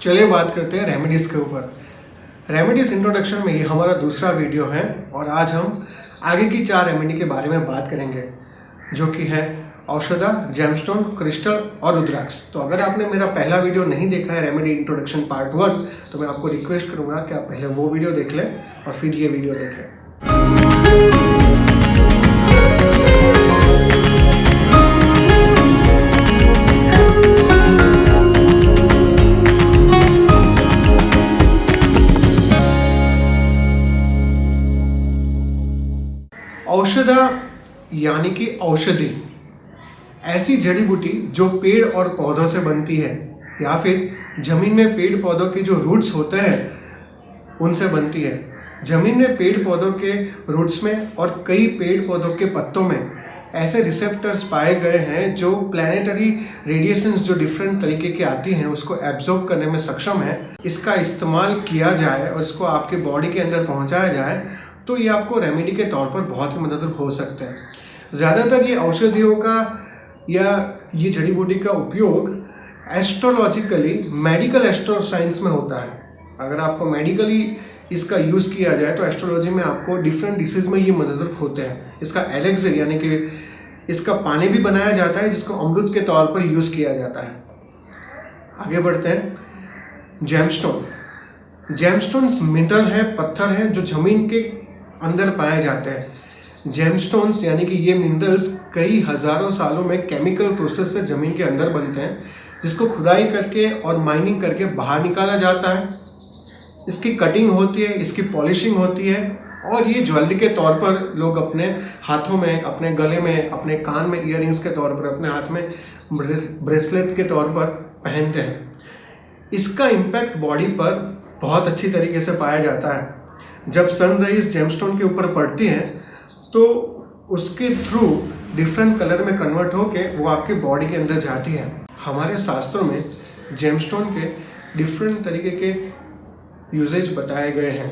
चलिए बात करते हैं रेमेडीज़ के ऊपर। रेमेडीज़ इंट्रोडक्शन में ये हमारा दूसरा वीडियो है और आज हम आगे की 4 रेमेडी के बारे में बात करेंगे, जो कि है औषधा, जेमस्टोन, क्रिस्टल और रुद्राक्ष। तो अगर आपने मेरा पहला वीडियो नहीं देखा है रेमेडी इंट्रोडक्शन पार्ट 1, तो मैं आपको रिक्वेस्ट करूँगा कि आप पहले वो वीडियो देख लें और फिर ये वीडियो देखें। औषधा यानी कि औषधि, ऐसी जड़ी बूटी जो पेड़ और पौधों से बनती है या फिर जमीन में पेड़ पौधों के जो रूट्स होते हैं उनसे बनती है। जमीन में पेड़ पौधों के रूट्स में और कई पेड़ पौधों के पत्तों में ऐसे रिसेप्टर्स पाए गए हैं जो प्लैनेटरी रेडिएशंस जो डिफरेंट तरीके की आती हैं उसको एब्जॉर्ब करने में सक्षम है। इसका इस्तेमाल किया जाए और इसको आपके बॉडी के अंदर पहुंचाया जाए तो ये आपको रेमेडी के तौर पर बहुत ही मददगार हो सकते हैं। ज़्यादातर ये औषधियों का या ये जड़ी बूटी का उपयोग एस्ट्रोलॉजिकली मेडिकल एस्ट्रो साइंस में होता है। अगर आपको मेडिकली इसका यूज़ किया जाए तो एस्ट्रोलॉजी में आपको डिफरेंट डिसीज़ में ये मदद होते हैं। इसका एलेक्सिर यानी कि इसका पानी भी बनाया जाता है जिसको अमृत के तौर पर यूज़ किया जाता है। आगे बढ़ते हैं। जेमस्टोन। जेमस्टोन्स मिनरल है, पत्थर हैं जो ज़मीन के अंदर पाए जाते हैं। जेमस्टोन्स यानी कि ये मिनरल्स कई हज़ारों सालों में केमिकल प्रोसेस से ज़मीन के अंदर बनते हैं, जिसको खुदाई करके और माइनिंग करके बाहर निकाला जाता है। इसकी कटिंग होती है, इसकी पॉलिशिंग होती है और ये ज्वेलरी के तौर पर लोग अपने हाथों में, अपने गले में, अपने कान में ईयरिंग्स के तौर पर, अपने हाथ में ब्रेसलेट के तौर पर पहनते हैं। इसका इम्पैक्ट बॉडी पर बहुत अच्छी तरीके से पाया जाता है। जब सन रेज जेमस्टोन के ऊपर पड़ती है तो उसके थ्रू डिफरेंट कलर में कन्वर्ट होके वो आपके बॉडी के अंदर जाती है। हमारे शास्त्रों में जेमस्टोन के डिफरेंट तरीके के यूजेज बताए गए हैं।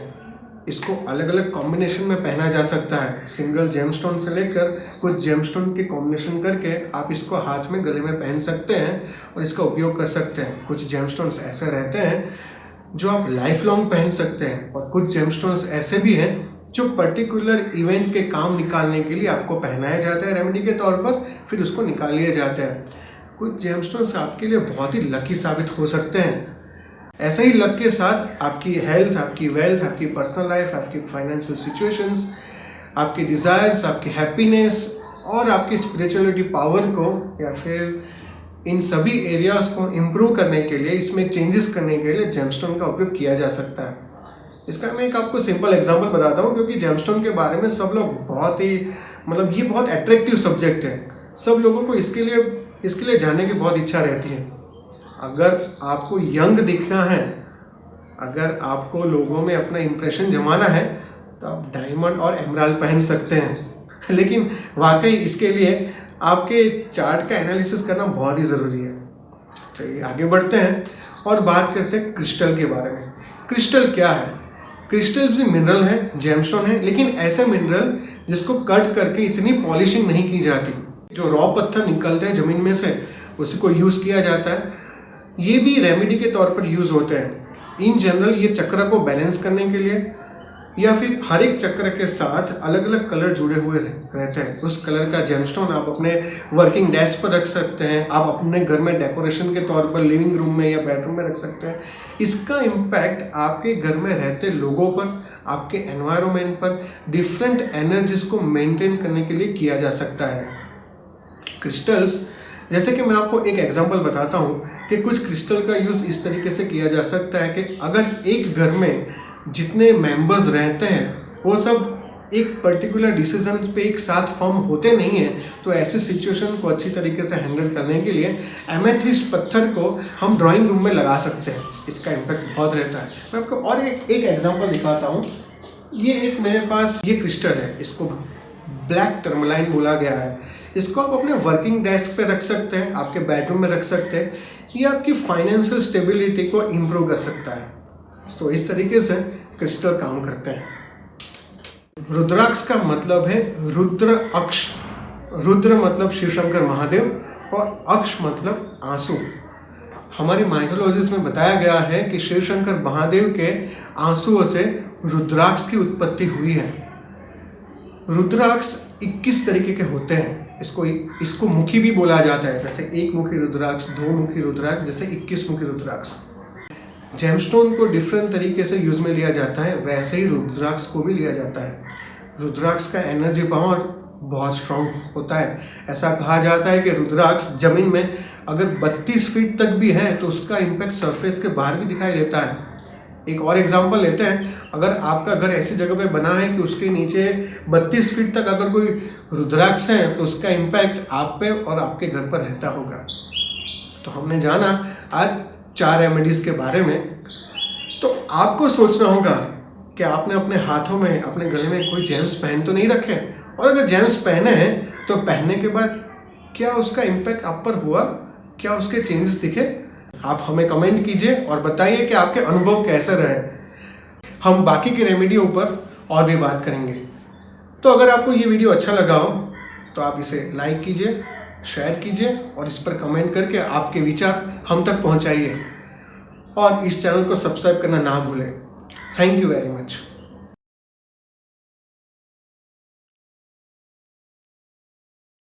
इसको अलग अलग कॉम्बिनेशन में पहना जा सकता है। सिंगल जेमस्टोन से लेकर कुछ जेमस्टोन के कॉम्बिनेशन करके आप इसको हाथ में, गले में पहन सकते हैं और इसका उपयोग कर सकते हैं। कुछ जेमस्टोन्स ऐसे रहते हैं जो आप लाइफ लॉन्ग पहन सकते हैं और कुछ जेमस्टोन्स ऐसे भी हैं जो पर्टिकुलर इवेंट के काम निकालने के लिए आपको पहनाया जाता है रेमेडी के तौर पर, फिर उसको निकाल लिए जाते हैं। कुछ जेमस्टोन्स आपके लिए बहुत ही लकी साबित हो सकते हैं। ऐसे ही लक के साथ आपकी हेल्थ, आपकी वेल्थ, आपकी पर्सनल लाइफ, आपकी फाइनेंशियल सिचुएशंस, आपकी डिज़ायर्स, आपकी हैप्पीनेस और आपकी स्पिरिचुअलिटी पावर को या फिर इन सभी एरियाज़ को इम्प्रूव करने के लिए, इसमें चेंजेस करने के लिए जेमस्टोन का उपयोग किया जा सकता है। इसका मैं एक आपको सिंपल एग्जांपल बताता हूँ, क्योंकि जेमस्टोन के बारे में सब लोग बहुत ही ये बहुत अट्रैक्टिव सब्जेक्ट है। सब लोगों को इसके लिए जानने की बहुत इच्छा रहती है। अगर आपको यंग दिखना है, अगर आपको लोगों में अपना इम्प्रेशन जमाना है, तो आप डायमंड और एमराल्ड पहन सकते हैं। लेकिन वाकई इसके लिए आपके चार्ट का एनालिसिस करना बहुत ही ज़रूरी है। चलिए आगे बढ़ते हैं और बात करते हैं क्रिस्टल के बारे में। क्रिस्टल क्या है? क्रिस्टल भी मिनरल है, जेमस्टोन है, लेकिन ऐसे मिनरल जिसको कट करके इतनी पॉलिशिंग नहीं की जाती। जो रॉ पत्थर निकलते हैं ज़मीन में से उसी को यूज़ किया जाता है। ये भी रेमेडी के तौर पर यूज़ होते हैं। इन जनरल ये चक्र को बैलेंस करने के लिए या फिर हर एक चक्र के साथ अलग अलग कलर जुड़े हुए रहते हैं। उस कलर का जेमस्टोन आप अपने वर्किंग डेस्क पर रख सकते हैं, आप अपने घर में डेकोरेशन के तौर पर लिविंग रूम में या बेडरूम में रख सकते हैं। इसका इम्पैक्ट आपके घर में रहते लोगों पर, आपके एनवायरनमेंट पर, डिफरेंट एनर्जीज को मेंटेन करने के लिए किया जा सकता है। क्रिस्टल्स, जैसे कि मैं आपको एक एग्जांपल बताता हूँ कि कुछ क्रिस्टल का यूज़ इस तरीके से किया जा सकता है कि अगर एक घर में जितने मेंबर्स रहते हैं वो सब एक पर्टिकुलर डिसीजन पे एक साथ फॉर्म होते नहीं हैं, तो ऐसी सिचुएशन को अच्छी तरीके से हैंडल करने के लिए एमेथिस्ट पत्थर को हम ड्राइंग रूम में लगा सकते हैं। इसका इम्पैक्ट बहुत रहता है। मैं आपको और एक एग्जांपल दिखाता हूँ। ये एक मेरे पास ये क्रिस्टल है, इसको ब्लैक टर्मलाइन बोला गया है। इसको आप अपने वर्किंग डेस्क पे रख सकते हैं, आपके बेडरूम में रख सकते हैं। ये आपकी फाइनेंशियल स्टेबिलिटी को इम्प्रूव कर सकता है। तो इस तरीके से क्रिस्टल काम करते हैं। रुद्राक्ष का मतलब है रुद्र अक्ष। रुद्र मतलब शिव शंकर महादेव और अक्ष मतलब आंसू। हमारी माइथोलॉजीज में बताया गया है कि शिव शंकर महादेव के आंसुओं से रुद्राक्ष की उत्पत्ति हुई है। रुद्राक्ष 21 तरीके के होते हैं। इसको मुखी भी बोला जाता है, जैसे एक मुखी रुद्राक्ष, दो मुखी रुद्राक्ष, जैसे 21 मुखी रुद्राक्ष। जेमस्टोन को डिफरेंट तरीके से यूज में लिया जाता है, वैसे ही रुद्राक्ष को भी लिया जाता है। रुद्राक्ष का एनर्जी पावर बहुत स्ट्रांग होता है। ऐसा कहा जाता है कि रुद्राक्ष जमीन में अगर 32 फीट तक भी है तो उसका इम्पैक्ट सरफेस के बाहर भी दिखाई देता है। एक और एग्जांपल लेते हैं, अगर आपका घर ऐसी जगह पे बना है कि उसके नीचे 32 फीट तक अगर कोई रुद्राक्ष है तो उसका इम्पैक्ट आप पे और आपके घर पर रहता होगा। तो हमने जाना आज 4 रेमेडीज़ के बारे में। तो आपको सोचना होगा कि आपने अपने हाथों में, अपने गले में कोई जेम्स पहन तो नहीं रखे, और अगर जेम्स पहने हैं तो पहनने के बाद क्या उसका इम्पैक्ट आप पर हुआ, क्या उसके चेंजेस दिखे? आप हमें कमेंट कीजिए और बताइए कि आपके अनुभव कैसे रहे। हम बाकी के रेमेडियों पर और भी बात करेंगे। तो अगर आपको ये वीडियो अच्छा लगा हो तो आप इसे लाइक कीजिए, शेयर कीजिए और इस पर कमेंट करके आपके विचार हम तक पहुंचाइए, और इस चैनल को सब्सक्राइब करना ना भूलें। Thank you very much.